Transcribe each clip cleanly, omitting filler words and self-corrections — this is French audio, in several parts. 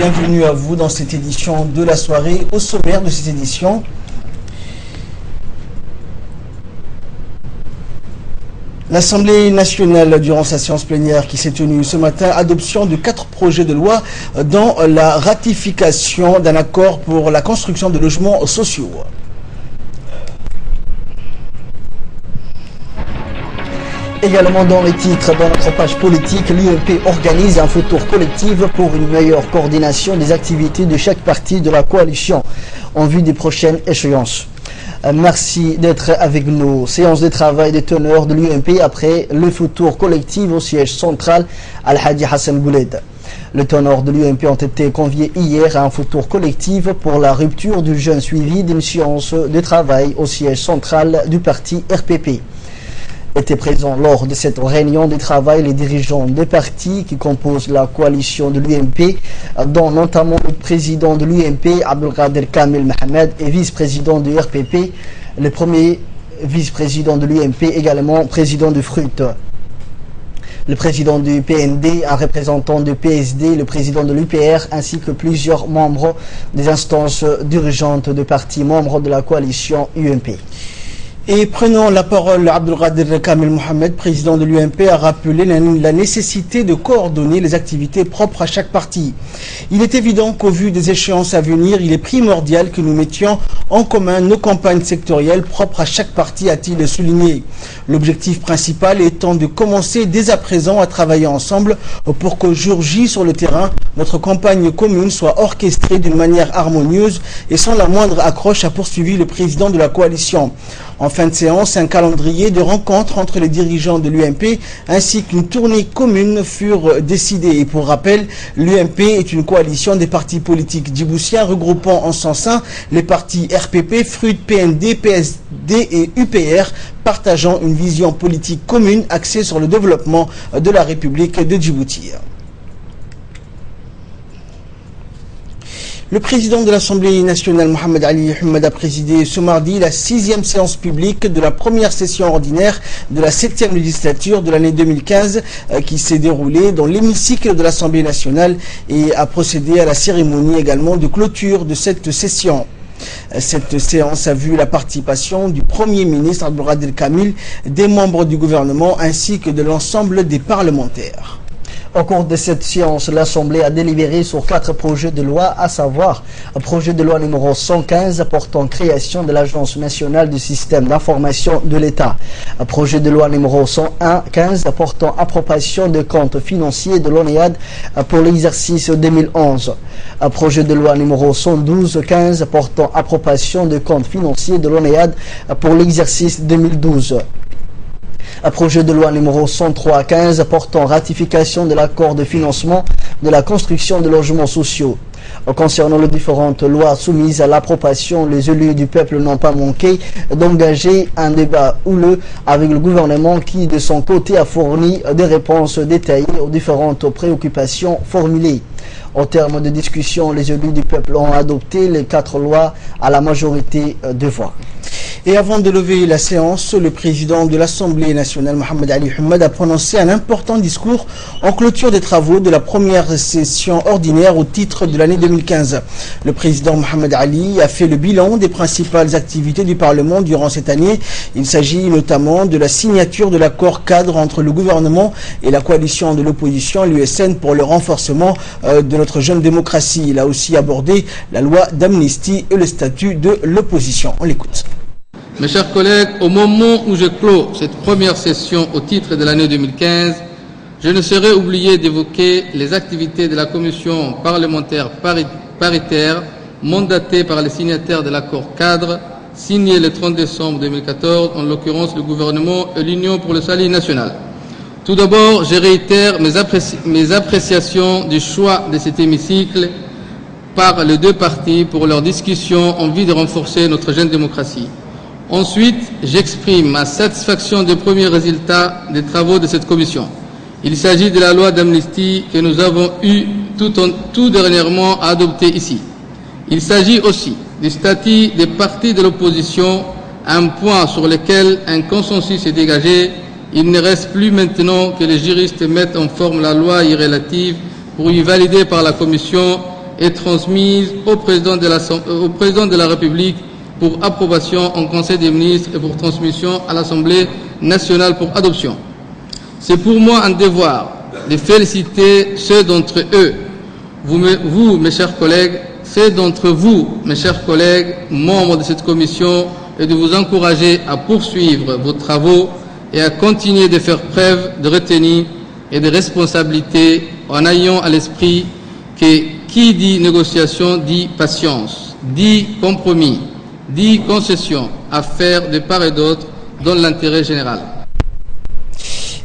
bienvenue à vous dans cette édition de la soirée. Au sommaire de cette édition, l'Assemblée nationale, durant sa séance plénière qui s'est tenue ce matin, adoption de 4 projets de loi dans la ratification d'un accord pour la construction de logements sociaux. Également dans les titres, dans notre page politique, l'UMP organise un faux tour collectif pour une meilleure coordination des activités de chaque parti de la coalition en vue des prochaines échéances. Merci d'être avec nous. Séance de travail des teneurs de l'UMP après le faux tour collectif au siège central Al-Hadi Hassan Bouled. Les teneurs de l'UMP ont été conviés hier à un faux tour collectif pour la rupture du jeûne suivi d'une séance de travail au siège central du parti RPP. Étaient présents lors de cette réunion de travail les dirigeants des partis qui composent la coalition de l'UMP, dont notamment le président de l'UMP, Abdelkader Kamil Mohamed, et vice-président du RPP, le premier vice-président de l'UMP, également président du FRUT, le président du PND, un représentant du PSD, le président de l'UPR, ainsi que plusieurs membres des instances dirigeantes de partis membres de la coalition UMP. Et prenant la parole, Abdelkader Kamil Mohamed, président de l'UMP, a rappelé la nécessité de coordonner les activités propres à chaque parti. Il est évident qu'au vu des échéances à venir, il est primordial que nous mettions en commun nos campagnes sectorielles propres à chaque parti, a-t-il souligné. L'objectif principal étant de commencer dès à présent à travailler ensemble pour qu'au jour J sur le terrain, notre campagne commune soit orchestrée d'une manière harmonieuse et sans la moindre accroche, a poursuivi le président de la coalition. En fin de séance, un calendrier de rencontres entre les dirigeants de l'UMP ainsi qu'une tournée commune furent décidés. Et pour rappel, l'UMP est une coalition des partis politiques djiboutiens regroupant en son sein les partis RPP, FRUT, PND, PSD et UPR, partageant une vision politique commune axée sur le développement de la République de Djibouti. Le président de l'Assemblée nationale, Mohamed Ali Ahmed, a présidé ce mardi la 6e séance publique de la première session ordinaire de la 7e législature de l'année 2015 qui s'est déroulée dans l'hémicycle de l'Assemblée nationale et a procédé à la cérémonie également de clôture de cette session. Cette séance a vu la participation du Premier ministre Abdelkader Kamil, des membres du gouvernement ainsi que de l'ensemble des parlementaires. Au cours de cette séance, l'Assemblée a délibéré sur 4 projets de loi, à savoir un projet de loi numéro 115 portant création de l'Agence nationale du système d'information de l'État, un projet de loi numéro 115 portant approbation des comptes financiers de l'ONEAD pour l'exercice 2011, un projet de loi numéro 112-15 portant approbation des comptes financiers de l'ONEAD pour l'exercice 2012. Un projet de loi numéro 103-15 portant ratification de l'accord de financement de la construction de logements sociaux. Concernant les différentes lois soumises à l'approbation, les élus du peuple n'ont pas manqué d'engager un débat houleux avec le gouvernement qui, de son côté, a fourni des réponses détaillées aux différentes préoccupations formulées. Au terme de discussion, les élus du peuple ont adopté les 4 lois à la majorité de voix. Et avant de lever la séance, le président de l'Assemblée nationale, Mohamed Ali Ahmed, a prononcé un important discours en clôture des travaux de la première session ordinaire au titre de l'année 2015. Le président Mohamed Ali a fait le bilan des principales activités du Parlement durant cette année. Il s'agit notamment de la signature de l'accord cadre entre le gouvernement et la coalition de l'opposition, l'USN, pour le renforcement de notre jeune démocratie. Il a aussi abordé la loi d'amnistie et le statut de l'opposition. On l'écoute. Mes chers collègues, au moment où je clôt cette première session au titre de l'année 2015, je ne saurais oublier d'évoquer les activités de la commission parlementaire paritaire mandatée par les signataires de l'accord cadre signé le 30 décembre 2014, en l'occurrence le gouvernement et l'Union pour le salut national. Tout d'abord, je réitère mes appréciations du choix de cet hémicycle par les 2 partis pour leur discussion en vue de renforcer notre jeune démocratie. Ensuite, j'exprime ma satisfaction des premiers résultats des travaux de cette commission. Il s'agit de la loi d'amnistie que nous avons eu tout dernièrement à adopter ici. Il s'agit aussi du statut des partis de l'opposition, un point sur lequel un consensus est dégagé. Il ne reste plus maintenant que les juristes mettent en forme la loi y relative pour y valider par la commission est transmise au président de la République pour approbation en Conseil des ministres et pour transmission à l'Assemblée nationale pour adoption. C'est pour moi un devoir de féliciter ceux d'entre eux, vous, mes chers collègues, ceux d'entre vous, mes chers collègues, membres de cette commission, et de vous encourager à poursuivre vos travaux et à continuer de faire preuve de retenue et de responsabilité en ayant à l'esprit que qui dit négociation dit patience, dit compromis, dit concession à faire de part et d'autre dans l'intérêt général.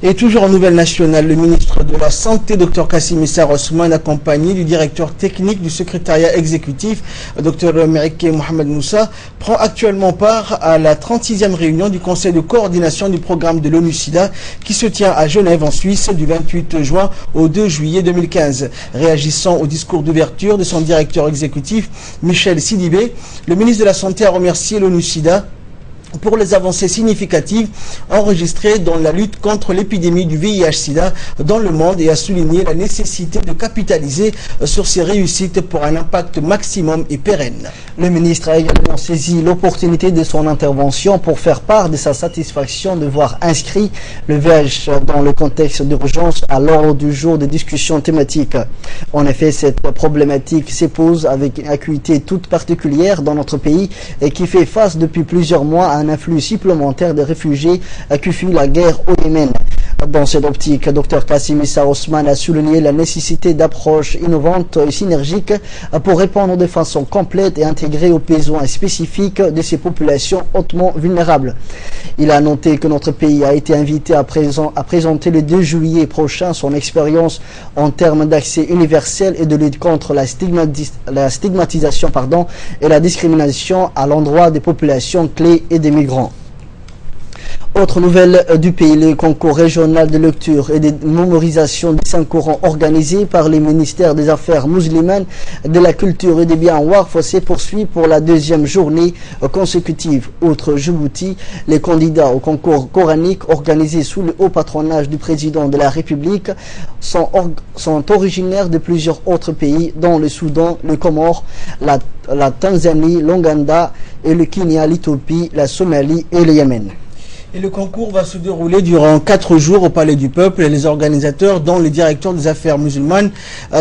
Et toujours en nouvelle nationale, le ministre de la Santé, Dr Kassim Issa Ousmane, accompagné du directeur technique du secrétariat exécutif, Dr Merike Mohamed Moussa, prend actuellement part à la 36e réunion du Conseil de coordination du programme de l'ONU-SIDA qui se tient à Genève en Suisse du 28 juin au 2 juillet 2015. Réagissant au discours d'ouverture de son directeur exécutif, Michel Sidibé, le ministre de la Santé a remercié l'ONU-SIDA pour les avancées significatives enregistrées dans la lutte contre l'épidémie du VIH-Sida dans le monde et a souligné la nécessité de capitaliser sur ces réussites pour un impact maximum et pérenne. Le ministre a également saisi l'opportunité de son intervention pour faire part de sa satisfaction de voir inscrit le VIH dans le contexte d'urgence à l'ordre du jour des discussions thématiques. En effet, cette problématique s'épose avec une acuité toute particulière dans notre pays et qui fait face depuis plusieurs mois à un afflux supplémentaire de réfugiés qui fuient la guerre au Yémen. Dans cette optique, Dr Kassim Issa Ousmane a souligné la nécessité d'approches innovantes et synergiques pour répondre de façon complète et intégrée aux besoins spécifiques de ces populations hautement vulnérables. Il a noté que notre pays a été invité à présenter le 2 juillet prochain son expérience en termes d'accès universel et de lutte contre la stigmatisation et la discrimination à l'endroit des populations clés et des migrants. Autre nouvelle du pays, le concours régional de lecture et de mémorisation des Saint-Coran organisé par le ministère des Affaires musulmanes, de la Culture et des Biens Waqf se poursuit pour la 2e journée consécutive. Outre Djibouti, les candidats au concours coranique organisé sous le haut patronage du président de la République sont originaires de plusieurs autres pays, dont le Soudan, le Comore, la Tanzanie, l'Ouganda et le Kenya, l'Éthiopie, la Somalie et le Yémen. Et le concours va se dérouler durant 4 jours au Palais du Peuple. Et les organisateurs, dont le directeur des affaires musulmanes,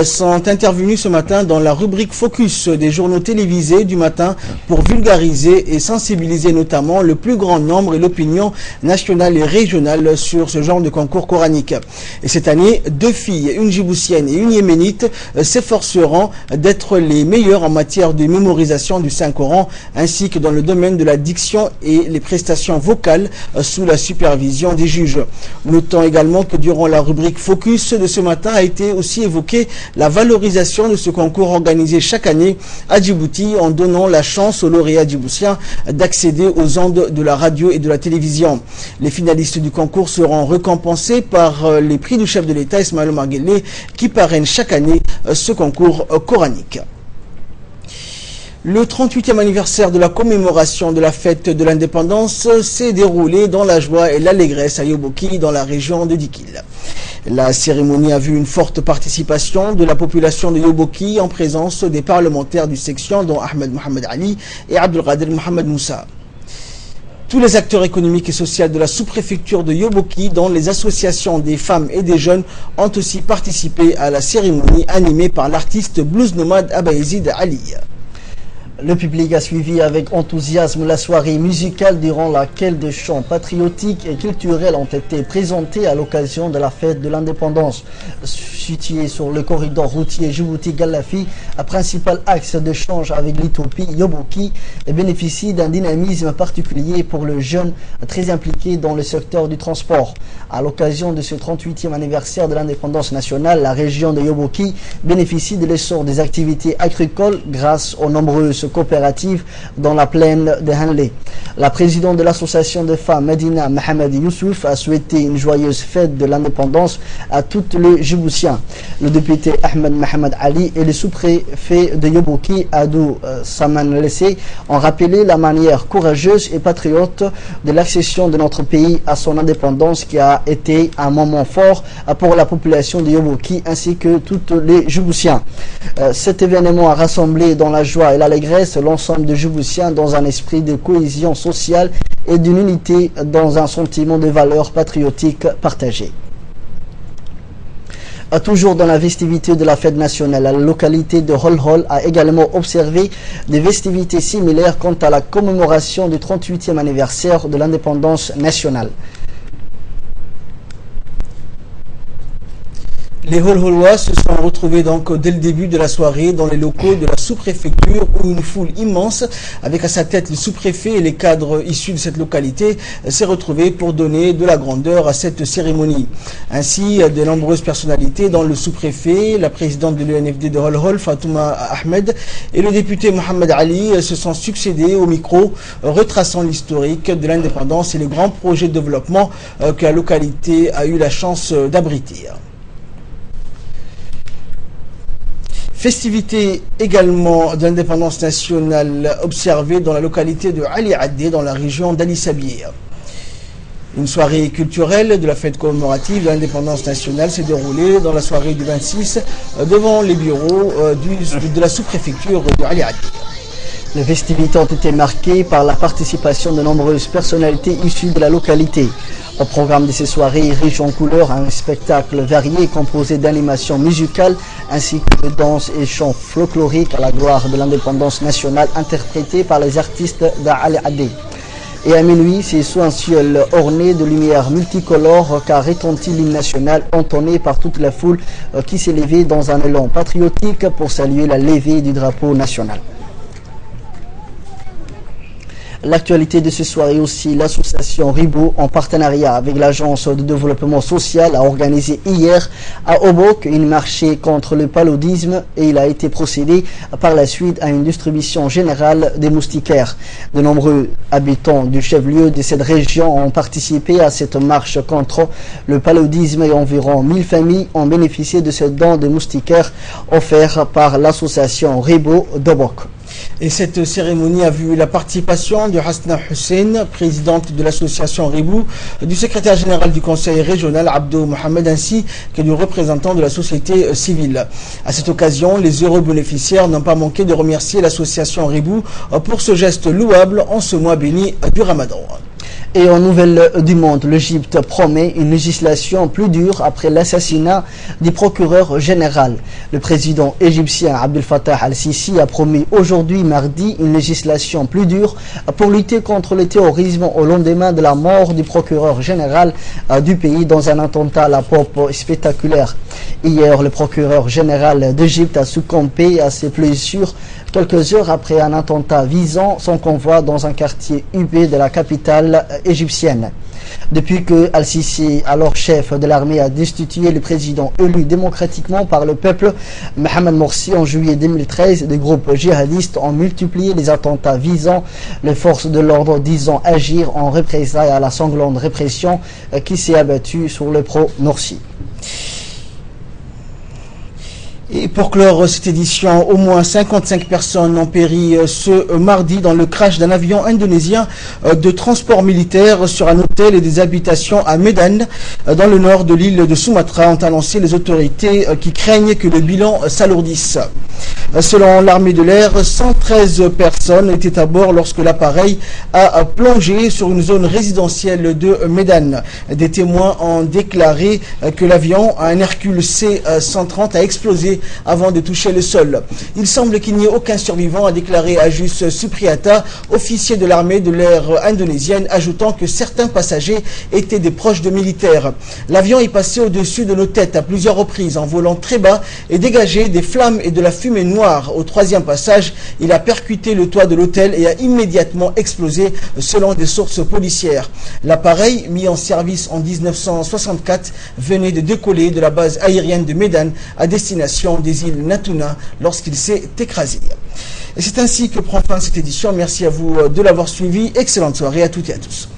sont intervenus ce matin dans la rubrique Focus des journaux télévisés du matin pour vulgariser et sensibiliser notamment le plus grand nombre et l'opinion nationale et régionale sur ce genre de concours coranique. Et cette année, 2 filles, une djiboutienne et une yéménite, s'efforceront d'être les meilleures en matière de mémorisation du Saint-Coran ainsi que dans le domaine de la diction et les prestations vocales sous la supervision des juges. Notons également que durant la rubrique Focus de ce matin a été aussi évoquée la valorisation de ce concours organisé chaque année à Djibouti en donnant la chance aux lauréats djiboutiens d'accéder aux ondes de la radio et de la télévision. Les finalistes du concours seront récompensés par les prix du chef de l'État Ismaël Omar Guelleh qui parraine chaque année ce concours coranique. Le 38e anniversaire de la commémoration de la fête de l'indépendance s'est déroulé dans la joie et l'allégresse à Yoboki, dans la région de Dikil. La cérémonie a vu une forte participation de la population de Yoboki en présence des parlementaires du section, dont Ahmed Mohamed Ali et Abdelkader Mohamed Moussa. Tous les acteurs économiques et sociaux de la sous-préfecture de Yoboki, dont les associations des femmes et des jeunes, ont aussi participé à la cérémonie animée par l'artiste blues nomade Abaïzid Ali. Le public a suivi avec enthousiasme la soirée musicale durant laquelle des chants patriotiques et culturels ont été présentés à l'occasion de la fête de l'indépendance. Situé sur le corridor routier Djibouti-Galafi, un principal axe d'échange avec l'Éthiopie, Yoboki bénéficie d'un dynamisme particulier pour le jeune très impliqué dans le secteur du transport. À l'occasion de ce 38e anniversaire de l'indépendance nationale, la région de Yoboki bénéficie de l'essor des activités agricoles grâce aux nombreuses coopérative dans la plaine de Hanlé. La présidente de l'association de femmes Medina Mohamed Youssouf a souhaité une joyeuse fête de l'indépendance à tous les Djiboutiens. Le député Ahmed Mohamed Ali et le sous-préfet de Yobouki, Adou Saman Lessé, ont rappelé la manière courageuse et patriote de l'accession de notre pays à son indépendance qui a été un moment fort pour la population de Yobouki ainsi que tous les Djiboutiens. Cet événement a rassemblé dans la joie et l'allégresse l'ensemble des Djiboutiens dans un esprit de cohésion sociale et d'une unité dans un sentiment de valeurs patriotiques partagées. Toujours dans la festivité de la fête nationale, la localité de Holhol a également observé des festivités similaires quant à la commémoration du 38e anniversaire de l'indépendance nationale. Les Holholois se sont retrouvés donc dès le début de la soirée dans les locaux de la sous-préfecture où une foule immense, avec à sa tête le sous-préfet et les cadres issus de cette localité, s'est retrouvée pour donner de la grandeur à cette cérémonie. Ainsi, de nombreuses personnalités, dont le sous-préfet, la présidente de l'UNFD de Holhol, Fatouma Ahmed, et le député Mohamed Ali se sont succédés au micro, retraçant l'historique de l'indépendance et les grands projets de développement que la localité a eu la chance d'abriter. Festivité également de l'indépendance nationale observée dans la localité de Ali Addé dans la région d'Ali Sabir. Une soirée culturelle de la fête commémorative de l'indépendance nationale s'est déroulée dans la soirée du 26 devant les bureaux de la sous-préfecture de Ali Addé. Les festivités ont été marquées par la participation de nombreuses personnalités issues de la localité. Au programme de ces soirées riches en couleurs, un spectacle varié composé d'animations musicales ainsi que de danses et chants folkloriques à la gloire de l'indépendance nationale interprétés par les artistes d'Ali Addé. Et à minuit, c'est sous un ciel orné de lumières multicolores qu'a retenti l'hymne national entonné par toute la foule qui s'est levée dans un élan patriotique pour saluer la levée du drapeau national. L'actualité de ce soir est aussi l'association Ribou en partenariat avec l'agence de développement social a organisé hier à Obok une marché contre le paludisme et il a été procédé par la suite à une distribution générale des moustiquaires. De nombreux habitants du chef-lieu de cette région ont participé à cette marche contre le paludisme et environ 1000 familles ont bénéficié de ce don de moustiquaires offert par l'association Ribou d'Obok. Et cette cérémonie a vu la participation de Hasna Hussein, présidente de l'association Ribou, du secrétaire général du conseil régional Abdou Mohamed ainsi que du représentant de la société civile. À cette occasion, les heureux bénéficiaires n'ont pas manqué de remercier l'association Ribou pour ce geste louable en ce mois béni du Ramadan. Et en nouvelle du monde, l'Égypte promet une législation plus dure après l'assassinat du procureur général. Le président égyptien Abdel Fattah al-Sisi a promis aujourd'hui mardi une législation plus dure pour lutter contre le terrorisme au lendemain de la mort du procureur général du pays dans un attentat à la pompe spectaculaire. Hier, le procureur général d'Égypte a succombé à ses blessures quelques heures après un attentat visant son convoi dans un quartier huppé de la capitale égyptienne. Depuis que Al-Sisi, alors chef de l'armée, a destitué le président élu démocratiquement par le peuple, Mohamed Morsi, en juillet 2013, des groupes djihadistes ont multiplié les attentats visant les forces de l'ordre, disant agir en représailles à la sanglante répression qui s'est abattue sur le pro-Morsi. Et pour clore cette édition, au moins 55 personnes ont péri ce mardi dans le crash d'un avion indonésien de transport militaire sur un hôtel et des habitations à Medan, dans le nord de l'île de Sumatra, ont annoncé les autorités qui craignent que le bilan s'alourdisse. Selon l'armée de l'air, 113 personnes étaient à bord lorsque l'appareil a plongé sur une zone résidentielle de Medan. Des témoins ont déclaré que l'avion, un Hercule C-130, a explosé avant de toucher le sol. Il semble qu'il n'y ait aucun survivant, a déclaré Ajus Supriyata, officier de l'armée de l'air indonésienne, ajoutant que certains passagers étaient des proches de militaires. L'avion est passé au-dessus de nos têtes à plusieurs reprises en volant très bas et dégagé des flammes et de la fumée noire. Au troisième passage, il a percuté le toit de l'hôtel et a immédiatement explosé selon des sources policières. L'appareil, mis en service en 1964, venait de décoller de la base aérienne de Medan à destination région des îles Natuna lorsqu'il s'est écrasé. Et c'est ainsi que prend fin cette édition. Merci à vous de l'avoir suivi. Excellente soirée à toutes et à tous.